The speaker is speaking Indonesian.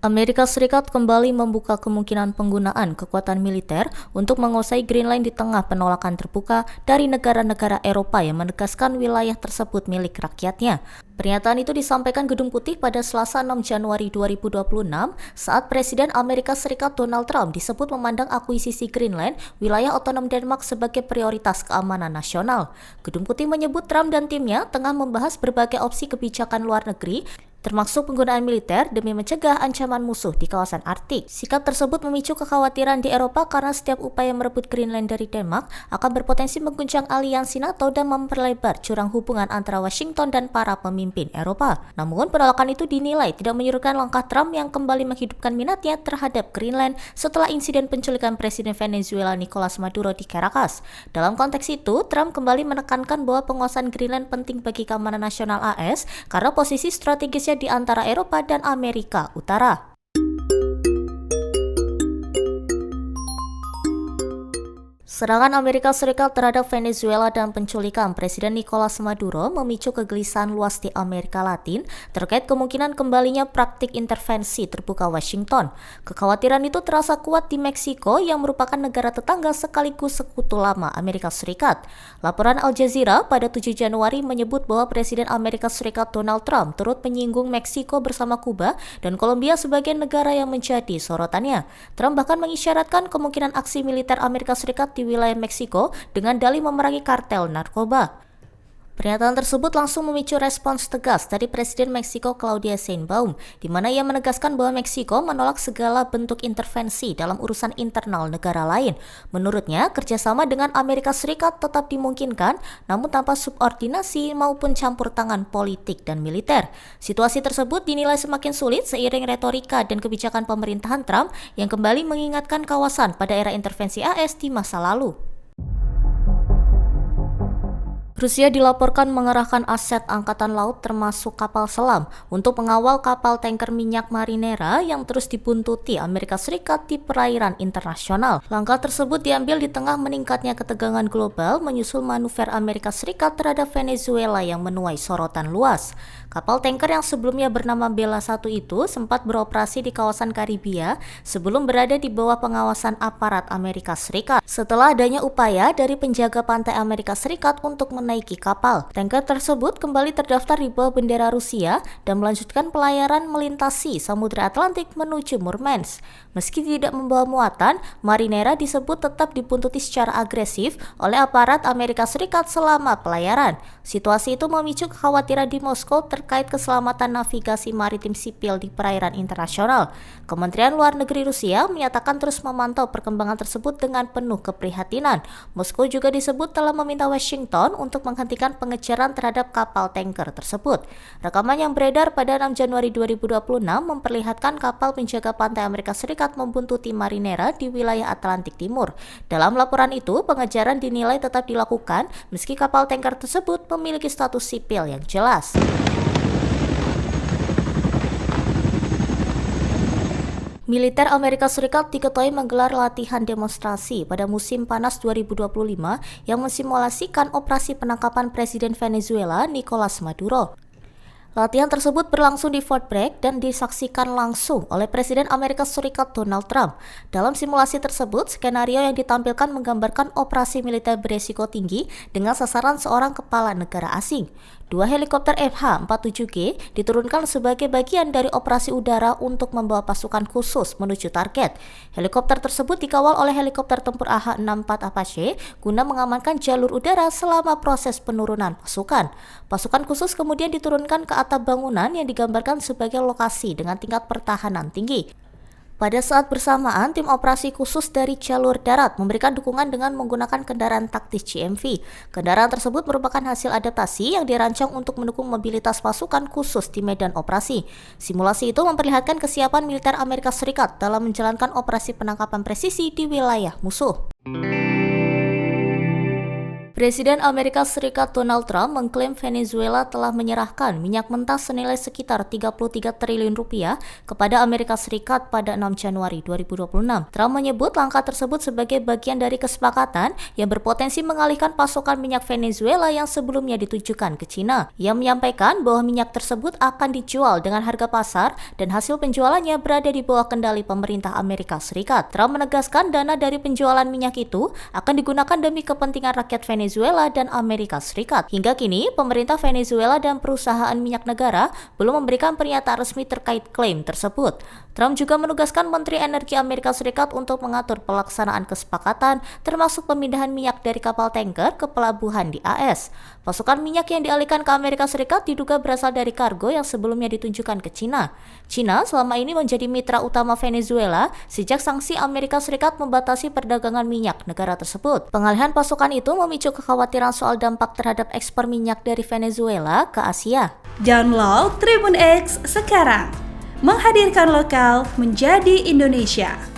Amerika Serikat kembali membuka kemungkinan penggunaan kekuatan militer untuk menguasai Greenland di tengah penolakan terbuka dari negara-negara Eropa yang menegaskan wilayah tersebut milik rakyatnya. Pernyataan itu disampaikan Gedung Putih pada Selasa 6 Januari 2026 saat Presiden Amerika Serikat Donald Trump disebut memandang akuisisi Greenland, wilayah otonom Denmark sebagai prioritas keamanan nasional. Gedung Putih menyebut Trump dan timnya tengah membahas berbagai opsi kebijakan luar negeri, termasuk penggunaan militer demi mencegah ancaman musuh di kawasan Arktik. Sikap tersebut memicu kekhawatiran di Eropa karena setiap upaya merebut Greenland dari Denmark akan berpotensi mengguncang aliansi NATO dan memperlebar jurang hubungan antara Washington dan para pemimpin Eropa. Namun, penolakan itu dinilai tidak menyurutkan langkah Trump yang kembali menghidupkan minatnya terhadap Greenland setelah insiden penculikan Presiden Venezuela Nicolas Maduro di Caracas. Dalam konteks itu, Trump kembali menekankan bahwa penguasaan Greenland penting bagi keamanan nasional AS karena posisi strategisnya di antara Eropa dan Amerika Utara. Serangan Amerika Serikat terhadap Venezuela dan penculikan Presiden Nicolas Maduro memicu kegelisahan luas di Amerika Latin terkait kemungkinan kembalinya praktik intervensi terbuka Washington. Kekhawatiran itu terasa kuat di Meksiko yang merupakan negara tetangga sekaligus sekutu lama Amerika Serikat. Laporan Al Jazeera pada 7 Januari menyebut bahwa Presiden Amerika Serikat Donald Trump turut menyinggung Meksiko bersama Kuba dan Kolombia sebagai negara yang menjadi sorotannya. Trump bahkan mengisyaratkan kemungkinan aksi militer Amerika Serikat di wilayah Meksiko dengan dalih memerangi kartel narkoba. Pernyataan tersebut langsung memicu respons tegas dari Presiden Meksiko Claudia Sheinbaum, di mana ia menegaskan bahwa Meksiko menolak segala bentuk intervensi dalam urusan internal negara lain. Menurutnya, kerjasama dengan Amerika Serikat tetap dimungkinkan, namun tanpa subordinasi maupun campur tangan politik dan militer. Situasi tersebut dinilai semakin sulit seiring retorika dan kebijakan pemerintahan Trump yang kembali mengingatkan kawasan pada era intervensi AS di masa lalu. Rusia dilaporkan mengerahkan aset angkatan laut termasuk kapal selam untuk mengawal kapal tanker minyak Marinera yang terus dibuntuti Amerika Serikat di perairan internasional. Langkah tersebut diambil di tengah meningkatnya ketegangan global menyusul manuver Amerika Serikat terhadap Venezuela yang menuai sorotan luas. Kapal tanker yang sebelumnya bernama Bella 1 itu sempat beroperasi di kawasan Karibia sebelum berada di bawah pengawasan aparat Amerika Serikat. Setelah adanya upaya dari penjaga pantai Amerika Serikat untuk menaiki kapal, tanker tersebut kembali terdaftar di bawah bendera Rusia dan melanjutkan pelayaran melintasi Samudra Atlantik menuju Murmansk. Meski tidak membawa muatan, Marinera disebut tetap dibuntuti secara agresif oleh aparat Amerika Serikat selama pelayaran. Situasi itu memicu kekhawatiran di Moskow terkait keselamatan navigasi maritim sipil di perairan internasional. Kementerian Luar Negeri Rusia menyatakan terus memantau perkembangan tersebut dengan penuh keprihatinan. Moskow juga disebut telah meminta Washington untuk menghentikan pengejaran terhadap kapal tanker tersebut. Rekaman yang beredar pada 6 Januari 2026 memperlihatkan kapal penjaga pantai Amerika Serikat membuntuti Marinera di wilayah Atlantik Timur. Dalam laporan itu, pengejaran dinilai tetap dilakukan meski kapal tanker tersebut memiliki status sipil yang jelas. Militer Amerika Serikat diketahui menggelar latihan demonstrasi pada musim panas 2025 yang mensimulasikan operasi penangkapan Presiden Venezuela Nicolas Maduro. Latihan tersebut berlangsung di Fort Bragg dan disaksikan langsung oleh Presiden Amerika Serikat Donald Trump. Dalam simulasi tersebut, skenario yang ditampilkan menggambarkan operasi militer beresiko tinggi dengan sasaran seorang kepala negara asing. 2 helikopter FH-47G diturunkan sebagai bagian dari operasi udara untuk membawa pasukan khusus menuju target. Helikopter tersebut dikawal oleh helikopter tempur AH-64 Apache guna mengamankan jalur udara selama proses penurunan pasukan. Pasukan khusus kemudian diturunkan ke atap bangunan yang digambarkan sebagai lokasi dengan tingkat pertahanan tinggi. Pada saat bersamaan, tim operasi khusus dari jalur darat memberikan dukungan dengan menggunakan kendaraan taktis GMV. Kendaraan tersebut merupakan hasil adaptasi yang dirancang untuk mendukung mobilitas pasukan khusus di medan operasi. Simulasi itu memperlihatkan kesiapan militer Amerika Serikat dalam menjalankan operasi penangkapan presisi di wilayah musuh. Presiden Amerika Serikat Donald Trump mengklaim Venezuela telah menyerahkan minyak mentah senilai sekitar 33 triliun rupiah kepada Amerika Serikat pada 6 Januari 2026. Trump menyebut langkah tersebut sebagai bagian dari kesepakatan yang berpotensi mengalihkan pasokan minyak Venezuela yang sebelumnya ditujukan ke China. Ia menyampaikan bahwa minyak tersebut akan dijual dengan harga pasar dan hasil penjualannya berada di bawah kendali pemerintah Amerika Serikat. Trump menegaskan dana dari penjualan minyak itu akan digunakan demi kepentingan rakyat Venezuela dan Amerika Serikat. Hingga kini, pemerintah Venezuela dan perusahaan minyak negara belum memberikan pernyataan resmi terkait klaim tersebut. Trump juga menugaskan Menteri Energi Amerika Serikat untuk mengatur pelaksanaan kesepakatan, termasuk pemindahan minyak dari kapal tanker ke pelabuhan di AS. Pasokan minyak yang dialihkan ke Amerika Serikat diduga berasal dari kargo yang sebelumnya ditunjukkan ke China. China selama ini menjadi mitra utama Venezuela sejak sanksi Amerika Serikat membatasi perdagangan minyak negara tersebut. Pengalihan pasokan itu memicu kekhawatiran soal dampak terhadap ekspor minyak dari Venezuela ke Asia. Download Tribun X sekarang, menghadirkan lokal menjadi Indonesia.